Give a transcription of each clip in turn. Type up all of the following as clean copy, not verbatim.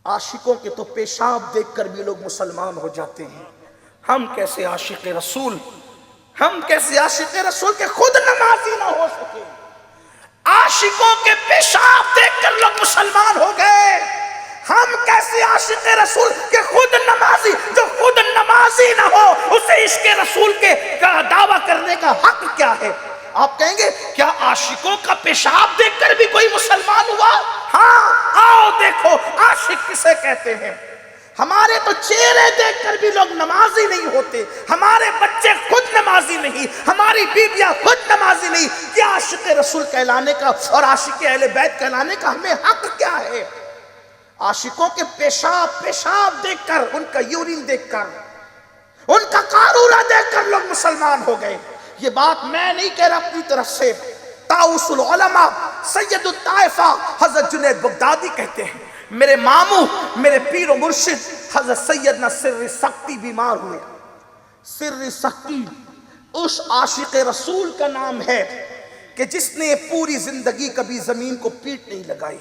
आशिकों के तो पेशाब देखकर भी लोग मुसलमान हो जाते हैं। हम कैसे आशिक रसूल, हम कैसे आशिक रसूल के खुद नमाजी ना हो सके। आशिकों के पेशाब देखकर लोग मुसलमान हो गए। हम कैसे आशिक रसूल के खुद नमाजी, जो खुद नमाजी ना हो उसे इश्क रसूल के दावा करने का हक क्या है? आप कहेंगे क्या आशिकों का पेशाब देखकर भी कोई मुसलमान हुआ? हाँ, आओ देखो आशिक किसे कहते हैं। हमारे तो चेहरे देखकर भी लोग नमाजी नहीं होते, हमारे बच्चे खुद नमाजी नहीं, हमारी बीबियां खुद नमाजी नहीं। क्या आशिक रसूल कहलाने का और आशिक अहले बैत कहलाने का हमें हक क्या है? आशिकों के पेशाब देखकर, उनका यूरिन देखकर, उनका कारूरा देखकर लोग मुसलमान हो गए। ये बात मैं नहीं कह रहा अपनी तरफ से, ताउसुल उलमा सैयदुत ताइफा हजरत जुनैद बगदादी कहते हैं, मेरे मामू मेरे पीर और मुर्शिद हजरत सैयदना सिर्र सख्ती बीमार हुए। सिर्र सख्ती उस आशिक रसूल का नाम है कि जिसने पूरी जिंदगी कभी जमीन को पीठ नहीं लगाई,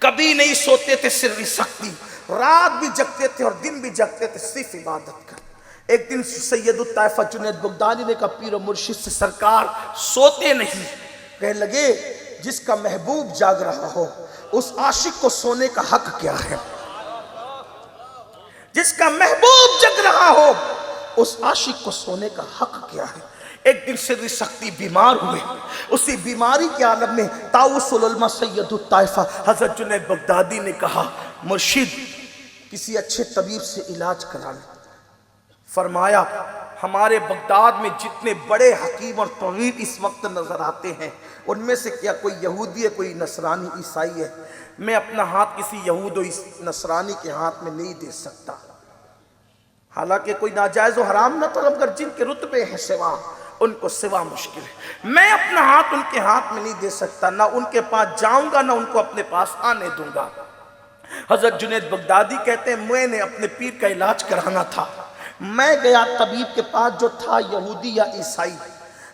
कभी नहीं सोते थे। सिर्र सख्ती रात भी जगते थे और दिन भी जगते थे सिर्फ इबादत कर। एक दिन सैयदुत ताइफा जुनैद बगदादी ने कहा पीर और मुर्शिद से, सरकार सोते नहीं। कहने लगे जिसका महबूब जाग रहा हो उस आशिक को सोने का हक क्या है? जिसका महबूब जग रहा हो उस आशिक को सोने का हक क्या है? एक दिन सिर्र सख्ती बीमार हुए। उसी बीमारी के आलम में ताउसुल उलमा सैयदुत ताइफा हजरत जुनैद बगदादी ने कहा मुर्शिद किसी अच्छे तबीब से इलाज करा ले। फरमाया हमारे बगदाद में जितने बड़े हकीम और तबीब इस वक्त नजर आते हैं उनमें से क्या कोई यहूदी है, कोई नसरानी ईसाई है? मैं अपना हाथ किसी यहूद और नसरानी के हाथ में नहीं दे सकता। हालांकि कोई नाजायज और हराम न तो, मगर जिनके रुतबे हैं सिवा, उनको सिवा मुश्किल है। मैं अपना हाथ उनके हाथ में नहीं दे सकता, ना उनके पास जाऊंगा ना उनको अपने पास आने दूंगा। हजरत जुनैद बगदादी कहते हैं मैंने अपने पीर का इलाज कराना था। मैं गया तबीब के पास जो था यहूदी या ईसाई।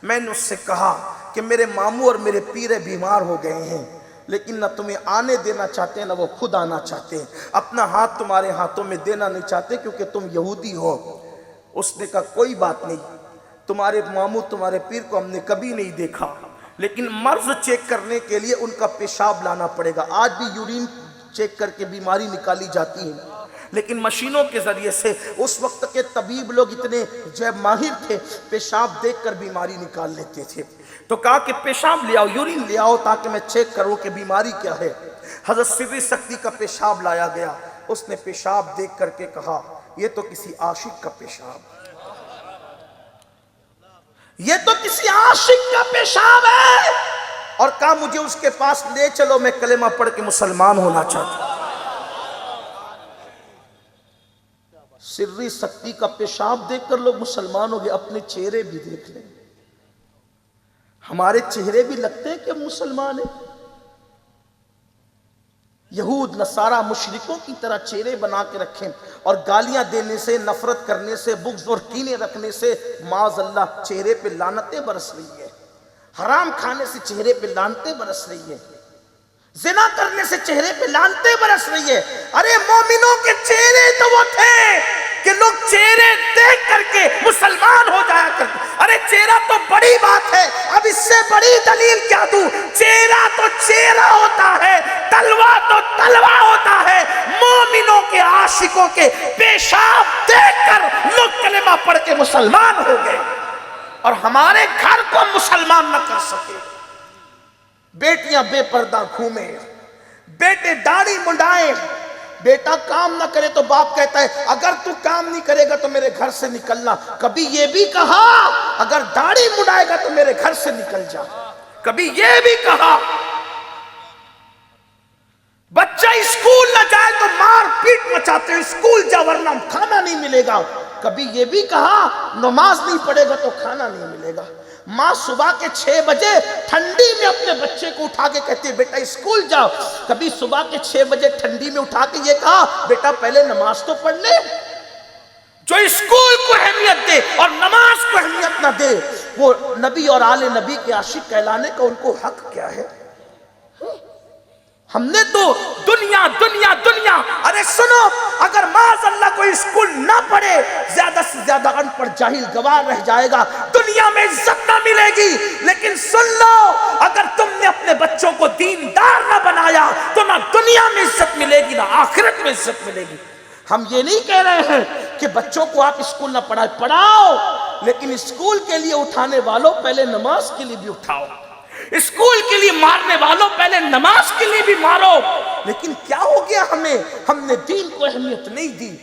मैंने उससे कहा कि मेरे मामू और मेरे पीर बीमार हो गए हैं, लेकिन ना तुम्हें आने देना चाहते ना वो खुद आना चाहते हैं, अपना हाथ तुम्हारे हाथों में देना नहीं चाहते क्योंकि तुम यहूदी हो। उसने कहा कोई बात नहीं, तुम्हारे मामू तुम्हारे पीर को हमने कभी नहीं देखा, लेकिन मर्ज चेक करने के लिए उनका पेशाब लाना पड़ेगा। आज भी यूरिन चेक करके बीमारी निकाली जाती है, लेकिन मशीनों के जरिए से। उस वक्त के तबीब लोग इतने जो माहिर थे, पेशाब देखकर बीमारी निकाल लेते थे। तो कहा कि पेशाब ले आओ, यूरिन ले आओ ताकि मैं चेक करूं कि बीमारी क्या है। हजरत सिर्र सख्ती का पेशाब लाया गया। उसने पेशाब देख करके कहा ये तो किसी आशिक का पेशाब, ये तो किसी आशिक का पेशाब है। और कहा मुझे उसके पास ले चलो, मैं कलेमा पढ़ के मुसलमान होना चाहता हूं। सिर्री सख्ती का पेशाब देखकर लोग मुसलमान हो गए। अपने चेहरे भी देख लें, हमारे चेहरे भी लगते हैं कि मुसलमान है। यहूद नसारा मुशरिकों की तरह चेहरे बना के रखें और गालियां देने से, नफरत करने से, बुग़्ज़ और कीने रखने से माज़अल्लाह चेहरे पे लानतें बरस रही है। हराम खाने से चेहरे पे लानतें बरस रही है, ज़िना करने से चेहरे पे लानतें बरस रही है। अरे मोमिनों के चेहरे तो वो थे कि लोग चेहरे देख करके मुसलमान हो जाया करते। अरे चेहरा तो बड़ी बात है, अब इससे बड़ी दलील क्या दूं? चेहरा तो चेहरा होता है, तलवा तो तलवा होता है। मोमिनों के आशिकों के पेशाब देखकर लोग कलेमा पढ़ के मुसलमान हो गए और हमारे घर को मुसलमान न कर सके। बेटियां बेपर्दा घूमे, बेटे दाढ़ी मुंडाए, बेटा काम ना करे तो बाप कहता है अगर तू काम नहीं करेगा तो मेरे घर से निकलना। कभी ये भी कहा अगर दाढ़ी मुंडाएगा तो मेरे घर से निकल जा। कभी ये भी कहा बच्चा स्कूल ना जाए तो मार पीट मचाते हो, स्कूल जा वरना खाना नहीं मिलेगा। कभी ये भी कहा नमाज नहीं पढ़ेगा तो खाना नहीं मिलेगा। माँ सुबह के 6 बजे ठंडी में अपने बच्चे को उठा के कहती है बेटा स्कूल जाओ। कभी सुबह के 6 बजे ठंडी में उठा के ये कहा बेटा पहले नमाज तो पढ़ ले। जो स्कूल को अहमियत दे और नमाज को अहमियत ना दे वो नबी और आले नबी के आशिक कहलाने का उनको हक क्या है? हमने तो दुनिया दुनिया दुनिया سنو، اگر معاذ اللہ کوئی اسکول نہ پڑھے، زیادہ سے زیادہ ان پڑھ جاہل گوار رہ جائے گا، دنیا میں عزت نہ ملے گی۔ لیکن سن لو، اگر تم نے اپنے بچوں کو دیندار نہ بنایا تو نہ دنیا میں عزت ملے گی نہ آخرت میں عزت ملے گی۔ ہم یہ نہیں کہہ رہے ہیں کہ بچوں کو آپ اسکول نہ پڑھاؤ، لیکن اسکول کے لیے اٹھانے والوں پہلے نماز کے لیے بھی اٹھاؤ، اسکول کے لیے مارنے والوں پہلے نماز کے لیے بھی مارو۔ لیکن کیا ہو گیا ہم نے دین کو اہمیت نہیں دی۔